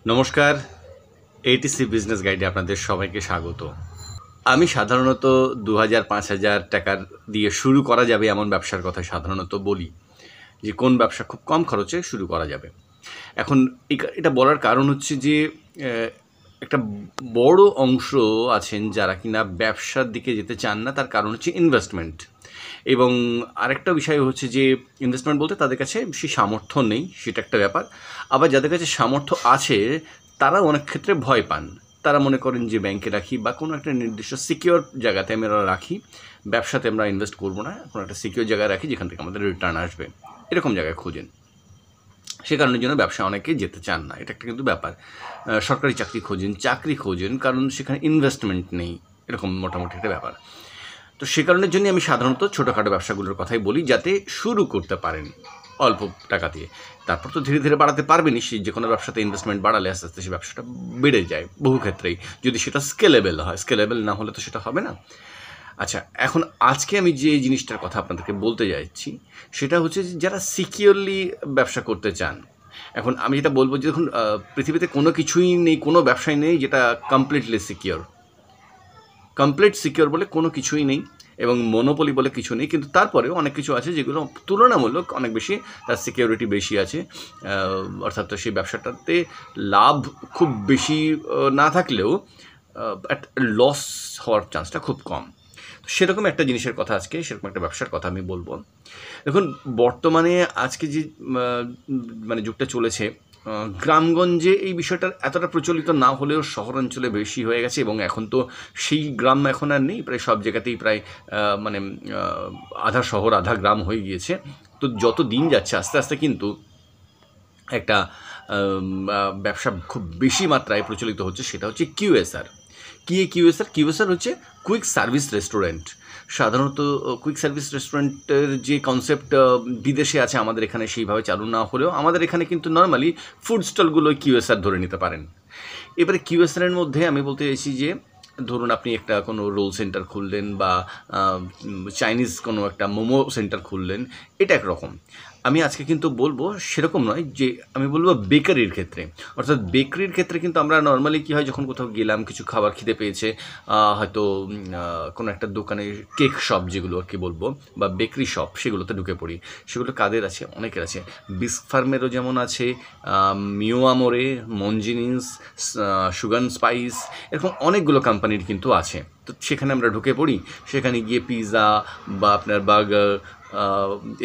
নমস্কার, ATC business গাইডে আপনাদের সবাইকে স্বাগত। আমি সাধারণত ২০০০-৫০০০ টাকার দিয়ে শুরু করা যাবে এমন ব্যবসার কথা সাধারণত বলি, যে কোন ব্যবসা খুব কম খরচে শুরু করা যাবে। এখন এটা বলার কারণ হচ্ছে যে একটা বড় অংশ আছেন যারা কিনা ব্যবসার দিকে যেতে চান না, তার কারণ হচ্ছে ইনভেস্টমেন্ট। এবং আরেকটা বিষয় হচ্ছে যে ইনভেস্টমেন্ট বলতে তাদের কাছে সেই সামর্থ্য নেই, সেটা একটা ব্যাপার। আবার যাদের কাছে সামর্থ্য আছে তারা অনেক ক্ষেত্রে ভয় পান। তারা মনে করেন যে ব্যাংকে রাখি বা কোনো একটা নির্দিষ্ট সিকিওর জায়গাতে আমরা রাখি, ব্যবসাতে আমরা ইনভেস্ট করবো না, কোনো একটা সিকিওর জায়গায় রাখি যেখান থেকে আমাদের রিটার্ন আসবে, এরকম জায়গায় খোঁজেন। সে কারণের জন্য ব্যবসা অনেকেই যেতে চান না, এটা একটা কিন্তু ব্যাপার। সরকারি চাকরি খোঁজেন কারণ সেখানে ইনভেস্টমেন্ট নেই, এরকম মোটামুটি একটা ব্যাপার। তো সে কারণের জন্য আমি সাধারণত ছোটোখাটো ব্যবসাগুলোর কথাই বলি, যাতে শুরু করতে পারেন অল্প টাকা দিয়ে। তারপর তো ধীরে ধীরে বাড়াতে পারবেনই, সেই যে কোনো ব্যবসাতে ইনভেস্টমেন্ট বাড়ালে আস্তে আস্তে সেই ব্যবসাটা বেড়ে যায় বহু ক্ষেত্রেই, যদি সেটা স্কেলেবেল হয়। স্কেলেবেল না হলে তো সেটা হবে না। আচ্ছা, এখন আজকে আমি যে জিনিসটার কথা আপনাদেরকে বলতে যাচ্ছি সেটা হচ্ছে যে যারা সিকিউরলি ব্যবসা করতে চান। এখন আমি যেটা বলবো যে দেখুন, পৃথিবীতে কোনো কিছুই নেই, কোনো ব্যবসাই নেই যেটা কমপ্লিটলি সিকিওর। কমপ্লিট সিকিওর বলে কোনো কিছুই নেই, এবং মনোপলি বলে কিছু নেই, কিন্তু তারপরেও অনেক কিছু আছে যেগুলো তুলনামূলক অনেক বেশি, তার সিকিউরিটি বেশি আছে। অর্থাৎ সেই ব্যবসাটাতে লাভ খুব বেশি না থাকলেও লস হওয়ার চান্সটা খুব কম। সেরকম একটা জিনিসের কথা আজকে, সেরকম একটা ব্যবসার কথা আমি বলবো। দেখুন, বর্তমানে আজকে যে মানে যুগটা চলেছে, গ্রামগঞ্জে এই বিষয়টা এতটা প্রচলিত না হলেও শহরাঞ্চলে বেশি হয়ে গেছে, এবং এখন তো সেই গ্রাম এখন আর নেই, প্রায় সব জায়গাতেই প্রায় মানে আধা শহর আধা গ্রাম হয়ে গিয়েছে। তো যত দিন যাচ্ছে আস্তে আস্তে কিন্তু একটা ব্যবসা খুব বেশি মাত্রায় প্রচলিত হচ্ছে, সেটা হচ্ছে কিউএসআর। কিউএসআর হচ্ছে কুইক সার্ভিস রেস্টুরেন্ট। সাধারণত কুইক সার্ভিস রেস্টুরেন্টের যে কনসেপ্ট বিদেশে আছে, আমাদের এখানে সেইভাবে চালু না হলেও আমাদের এখানে কিন্তু নর্মালি ফুড স্টলগুলোই কিউএসআর ধরে নিতে পারেন। এবারে কিউএসআরের মধ্যে আমি বলতে চাইছি যে ধরুন আপনি একটা কোনো রোল সেন্টার খুললেন বা চাইনিজ কোনো একটা মোমো সেন্টার খুললেন, এটা একরকম। আমি আজকে কিন্তু বলবো সেরকম নয়, যে আমি বলবো বেকারির ক্ষেত্রে। অর্থাৎ বেকারির ক্ষেত্রে কিন্তু আমরা নর্মালি কী হয়, যখন কোথাও গেলাম, কিছু খাবার খিদে পেয়েছে, হয়তো কোনো একটা দোকানে কেক শপ যেগুলো আর কি বলবো, বা বেকারি শপ, সেগুলোতে ঢুকে পড়ি। সেগুলো কাদের আছে? অনেকের আছে। বিস্ক ফার্মেরও যেমন আছে, মিও আমোরে, মনজিনিস, সুগার স্পাইস, এরকম অনেকগুলো কোম্পানির কিন্তু আছে। তো সেখানে আমরা ঢুকে পড়ি, সেখানে গিয়ে পিৎজা বা আপনার বার্গার,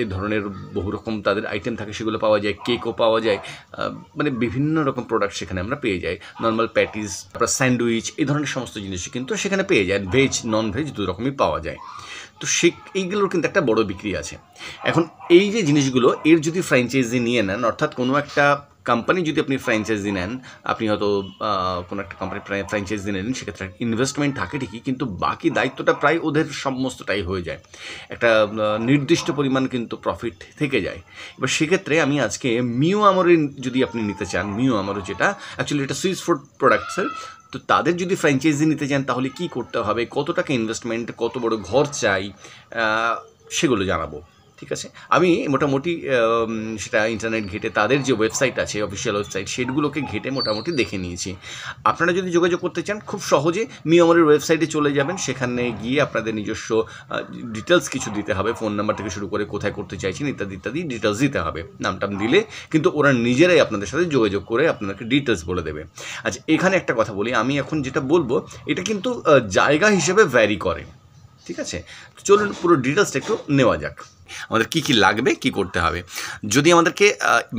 এ ধরনের বহু রকম তাদের আইটেম থাকে, সেগুলো পাওয়া যায়। কেকও পাওয়া যায়, মানে বিভিন্ন রকম প্রোডাক্ট সেখানে আমরা পেয়ে যাই। নর্মাল প্যাটিস, তারপর স্যান্ডউইচ, এই ধরনের সমস্ত জিনিসই কিন্তু সেখানে পেয়ে যায়। ভেজ নন ভেজ দু রকমই পাওয়া যায়। তো এইগুলোর কিন্তু একটা বড় বিক্রি আছে। এখন এই যে জিনিসগুলো, এর যদি ফ্র্যাঞ্চাইজি নিয়ে নেন, অর্থাৎ কোনো একটা কোম্পানি যদি আপনি ফ্র্যাঞ্চাইজি নেন, আপনি হয়তো কোনো একটা কোম্পানি ফ্র্যাঞ্চাইজি নিলেন, সেক্ষেত্রে ইনভেস্টমেন্ট থাকে ঠিকই, কিন্তু বাকি দায়িত্বটা প্রায় ওদের সমস্তটাই হয়ে যায়। একটা নির্দিষ্ট পরিমাণ কিন্তু প্রফিট থেকে যায়। এবার সেক্ষেত্রে আমি আজকে মিও আমোরে যদি আপনি নিতে চান, মিও আমোরে যেটা অ্যাকচুয়ালি এটা সুইস ফুড প্রোডাক্টসের, তো তাদের যদি ফ্র্যাঞ্চাইজি নিতে চান তাহলে কী করতে হবে, কত টাকা ইনভেস্টমেন্ট, কত বড় ঘর চাই, সেগুলো জানাবো। ঠিক আছে, আমি মোটামুটি সেটা ইন্টারনেট ঘেটে, তাদের যে ওয়েবসাইট আছে, অফিসিয়াল ওয়েবসাইট, সেগুলোকে ঘেটে মোটামুটি দেখে নিয়েছি। আপনারা যদি যোগাযোগ করতে চান, খুব সহজে মিও আমোরের ওয়েবসাইটে চলে যাবেন। সেখানে গিয়ে আপনাদের নিজস্ব ডিটেলস কিছু দিতে হবে, ফোন নাম্বার থেকে শুরু করে কোথায় করতে চাইছেন ইত্যাদি ইত্যাদি ডিটেলস দিতে হবে। নামটাম দিলে কিন্তু ওরা নিজেরাই আপনাদের সাথে যোগাযোগ করে আপনাদেরকে ডিটেলস বলে দেবে। আচ্ছা, এখানে একটা কথা বলি, আমি এখন যেটা বলবো এটা কিন্তু জায়গা হিসেবে ভ্যারি করে। ঠিক আছে, চলুন পুরো ডিটেলসটা একটু নেওয়া যাক। আমাদের কী কী লাগবে, কী করতে হবে। যদি আমাদেরকে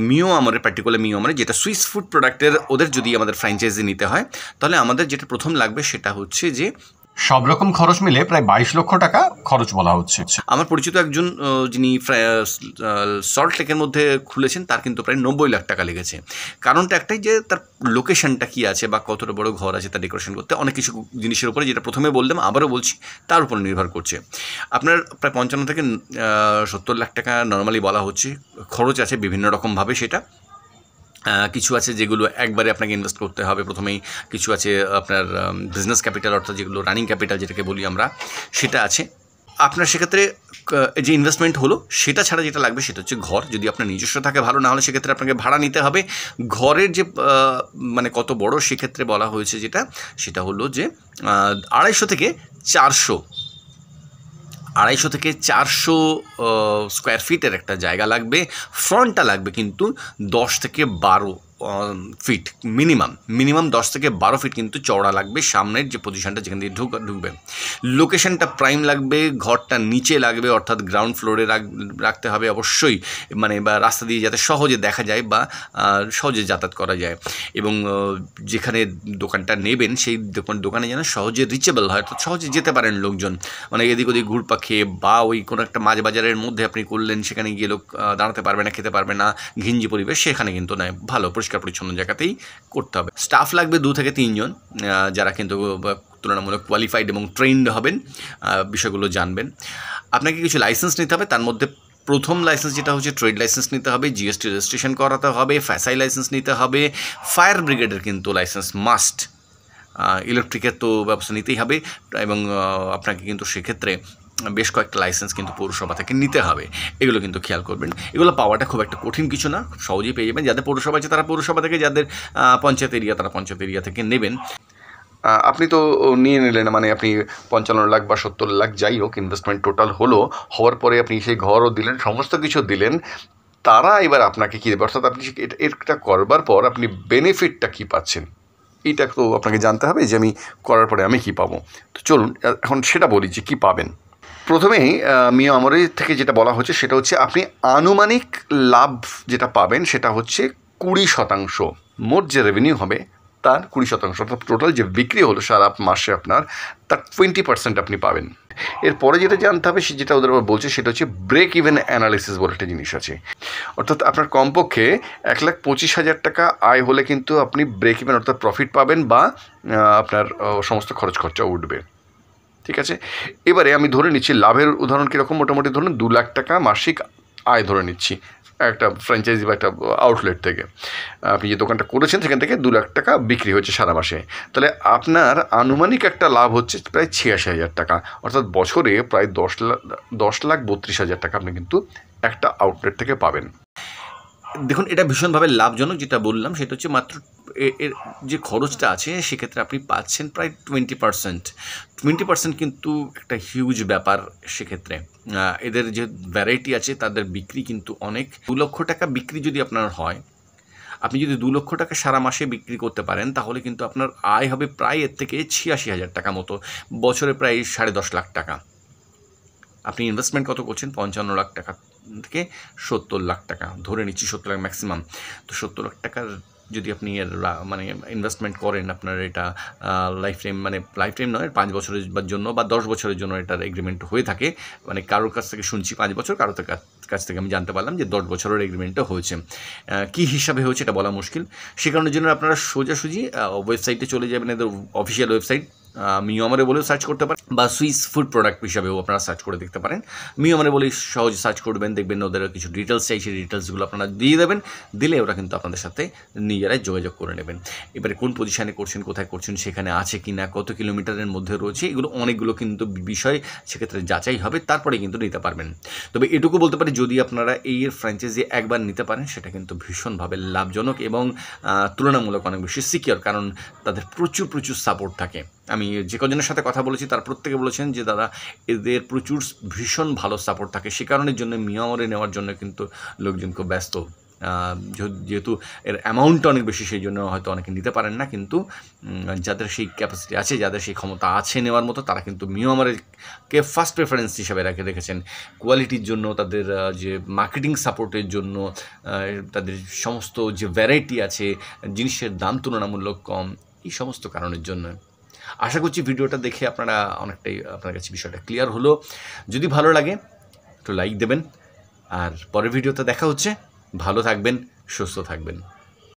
মিও আমোরে, পার্টিকুলার মিও আমোরে যেটা সুইস ফুড প্রোডাক্টের, ওদের যদি আমাদের ফ্র্যাঞ্চাইজি নিতে হয়, তাহলে আমাদের যেটা প্রথম লাগবে সেটা হচ্ছে যে সব রকম খরচ মিলে প্রায় 22 লক্ষ টাকা খরচ বলা হচ্ছে। আমার পরিচিত একজন যিনি সল্ট লেকের মধ্যে খুলেছেন, তার কিন্তু প্রায় 90 লাখ টাকা লেগেছে। কারণটা একটাই, যে তার লোকেশনটা কী আছে বা কতটা বড় ঘর আছে, তার ডেকোরেশন করতে অনেক কিছু জিনিসের উপরে, যেটা প্রথমে বললাম আবারও বলছি, তার উপর নির্ভর করছে। আপনার প্রায় 55 থেকে 70 লাখ টাকা নর্মালি বলা হচ্ছে। খরচ আছে বিভিন্ন রকমভাবে, সেটা কিছু আছে যেগুলো একবারে আপনাকে ইনভেস্ট করতে হবে প্রথমেই, কিছু আছে আপনার বিজনেস ক্যাপিটাল, অর্থাৎ যেগুলো রানিং ক্যাপিটাল যেটাকে বলি আমরা, সেটা আছে। আপনার সেক্ষেত্রে যে ইনভেস্টমেন্ট হলো সেটা ছাড়া যেটা লাগবে সেটা হচ্ছে ঘর। যদি আপনার নিজস্ব থাকে ভালো, না হলে সেক্ষেত্রে আপনাকে ভাড়া নিতে হবে। ঘরের যে মানে কত বড় সেক্ষেত্রে বলা হয়েছে সেটা হলো যে 250 থেকে 400 স্কোয়ার ফিটের একটা জায়গা লাগবে। ফ্রন্টটা লাগবে কিন্তু 10 থেকে 12 ফিট মিনিমাম 10 থেকে 12 ফিট কিন্তু চওড়া লাগবে। সামনের যে পজিশনটা যেখান দিয়ে ঢুকবে, লোকেশনটা প্রাইম লাগবে। ঘরটা নিচে লাগবে, অর্থাৎ গ্রাউন্ড ফ্লোরে রাখতে হবে অবশ্যই, মানে বা রাস্তা দিয়ে যাতে সহজে দেখা যায় বা সহজে যাতায়াত করা যায়। এবং যেখানে দোকানটা নেবেন সেই দোকানে যেন সহজে রিচেবল হয়, অর্থাৎ সহজে যেতে পারেন লোকজন, মানে এদিক ওদিক ঘুরপা খেয়ে বা ওই কোনো একটা মাঝ বাজারের মধ্যে আপনি করলেন, সেখানে গিয়ে লোক দাঁড়াতে পারবে না, খেতে পারবে না, ঘিঞ্জি পরিবেশ, সেখানে কিন্তু নয়। ভালো পরিষ্কার পরিচ্ছন্ন জায়গাতেই করতে হবে। স্টাফ লাগবে 2 থেকে 3 জন, যারা কিন্তু তুলনামূলক কোয়ালিফাইড এবং ট্রেন্ড হবেন, বিষয়গুলো জানবেন। আপনাকে কিছু লাইসেন্স নিতে হবে। তার মধ্যে প্রথম লাইসেন্স যেটা হচ্ছে ট্রেড লাইসেন্স নিতে হবে, জিএসটি রেজিস্ট্রেশন করাতে হবে, ফ্যাসাই লাইসেন্স নিতে হবে, ফায়ার ব্রিগেডের কিন্তু লাইসেন্স মাস্ট, ইলেকট্রিকের তো ব্যবস্থা নিতেই হবে। এবং আপনাকে কিন্তু সেক্ষেত্রে বেশ কয়েকটা লাইসেন্স কিন্তু পৌরসভা থেকে নিতে হবে। এগুলো কিন্তু খেয়াল করবেন। এগুলো পাওয়াটা খুব একটা কঠিন কিছু না, খুব সহজেই পেয়ে যাবেন। যাদের পৌরসভা আছে তারা পৌরসভা থেকে, যাদের পঞ্চায়েত এরিয়া তারা পঞ্চায়েত এরিয়া থেকে নেবেন। আপনি তো নিয়ে নিলেন, মানে আপনি 55 লাখ বা 70 লাখ যাই হোক ইনভেস্টমেন্ট টোটাল হওয়ার পরে আপনি সেই ঘরও দিলেন, সমস্ত কিছু দিলেন। তারা এবার আপনাকে কী দেবে, অর্থাৎ আপনি এটা করবার পর আপনি বেনিফিটটা কী পাচ্ছেন, এইটা তো আপনাকে জানতে হবে যে আমি করার পরে আমি কী পাবো। তো চলুন এখন সেটা বলি যে কী পাবেন। প্রথমেই মিয়া আমরের থেকে যেটা বলা হচ্ছে সেটা হচ্ছে আপনি আনুমানিক লাভ যেটা পাবেন সেটা হচ্ছে 20%। মোট যে রেভিনিউ হবে তার 20%, অর্থাৎ টোটাল যে বিক্রি হলো সারা মাসে আপনার, তার 20% আপনি পাবেন। এরপরে যেটা জানতে হবে যেটা ওদের বলছে সেটা হচ্ছে ব্রেক ইভেন অ্যানালিসিস বলে একটা জিনিস আছে। অর্থাৎ আপনার কমপক্ষে 1,25,000 টাকা আয় হলে কিন্তু আপনি ব্রেক ইভেন অর্থাৎ প্রফিট পাবেন, বা আপনার সমস্ত খরচ খরচা উঠবে। ঠিক আছে, এবারে আমি ধরে নিচ্ছি লাভের উদাহরণ কীরকম, মোটামুটি ধরুন 2 লাখ টাকা মাসিক আয় ধরে নিচ্ছি একটা ফ্র্যাঞ্চাইজি বা একটা আউটলেট থেকে। আপনি যে দোকানটা করেছেন সেখান থেকে 2 লাখ টাকা বিক্রি হচ্ছে সারা মাসে, তাহলে আপনার আনুমানিক একটা লাভ হচ্ছে প্রায় 86,000 টাকা, অর্থাৎ বছরে প্রায় 10,32,000 টাকা আপনি কিন্তু একটা আউটলেট থেকে পাবেন। দেখুন, এটা ভীষণভাবে লাভজনক। যেটা বললাম সেটা হচ্ছে মাত্র এর যে খরচটা আছে সেক্ষেত্রে আপনি পাচ্ছেন প্রায় 20%। কিন্তু একটা হিউজ ব্যাপার সেক্ষেত্রে। এদের যে ভ্যারাইটি আছে তাদের বিক্রি কিন্তু অনেক। 2 লক্ষ টাকা বিক্রি যদি আপনার হয়, আপনি যদি 2 লক্ষ টাকা সারা মাসে বিক্রি করতে পারেন, তাহলে কিন্তু আপনার আয় হবে প্রায় এর থেকে 86,000 টাকা মতো, বছরে প্রায় 10.5 লাখ টাকা। আপনি ইনভেস্টমেন্ট কত করছেন? 55 লাখ টাকা থেকে 70 লাখ টাকা, ধরে নিচ্ছি 70 লাখ ম্যাক্সিমাম। তো 70 লাখ টাকার যদি আপনি মানে ইনভেস্টমেন্ট করেন, আপনার এটা লাইফ টাইম নয়, 5 বছরের জন্য বা 10 বছরের জন্য এটার এগ্রিমেন্ট হয়ে থাকে। মানে কারোর কাছ থেকে শুনছি 5 বছর, কারোর কাছ থেকে আমি জানতে পারলাম যে 10 বছরের এগ্রিমেন্টও হয়েছে। কী হিসাবে হয়েছে এটা বলা মুশকিল। সে কারণের জন্য আপনারা সোজাসুজি ওয়েবসাইটে চলে যাবেন, এদের অফিসিয়াল ওয়েবসাইট, মিওমারে বলেও সার্চ করতে পারেন, বা সুইস ফুড প্রোডাক্ট হিসাবেও আপনারা সার্চ করে দেখতে পারেন। মিওমারে বলেই সহজে সার্চ করবেন, দেখবেন ওদের কিছু ডিটেলস চাই, সেই ডিটেলসগুলো আপনারা দিয়ে দেবেন। দিলে ওরা কিন্তু আপনাদের সাথে নিজেরাই যোগাযোগ করে নেবেন। এবারে কোন পজিশানে করছেন, কোথায় করছেন, সেখানে আছে কি না, কত কিলোমিটারের মধ্যে রয়েছে, এগুলো অনেকগুলো কিন্তু বিষয় সেক্ষেত্রে যাচাই হবে, তারপরে কিন্তু নিতে পারবেন। তবে এটুকু বলতে পারি, যদি আপনারা এই ফ্র্যাঞ্চাইজি একবার নিতে পারেন সেটা কিন্তু ভীষণভাবে লাভজনক এবং তুলনামূলক অনেক বেশি সিকিওর, কারণ তাদের প্রচুর সাপোর্ট থাকে। আমি যে কজনের সাথে কথা বলেছি তার প্রত্যেকে বলেছেন যে দাদা, এদের প্রচুর ভীষণ ভালো সাপোর্ট থাকে। সে কারণের জন্য মিয়ামরে নেওয়ার জন্য কিন্তু লোকজন খুব ব্যস্ত। যেহেতু এর অ্যামাউন্টটা অনেক বেশি, সেই জন্য হয়তো অনেকে নিতে পারেন না, কিন্তু যাদের সেই ক্যাপাসিটি আছে, যাদের সেই ক্ষমতা আছে নেওয়ার মতো, তারা কিন্তু মিয়ামরেকে ফার্স্ট প্রেফারেন্স হিসাবে রেখেছেন। কোয়ালিটির জন্য, তাদের যে মার্কেটিং সাপোর্টের জন্য, তাদের সমস্ত যে ভ্যারাইটি আছে, জিনিসের দাম তুলনামূলক কম, এই সমস্ত কারণের জন্য। আশা করছি ভিডিওটা দেখে আপনারা অনেকটাই আপনার কাছে বিষয়টা ক্লিয়ার হলো। যদি ভালো লাগে একটু লাইক দেবেন, আর পরের ভিডিওতে দেখা হচ্ছে। ভালো থাকবেন, সুস্থ থাকবেন।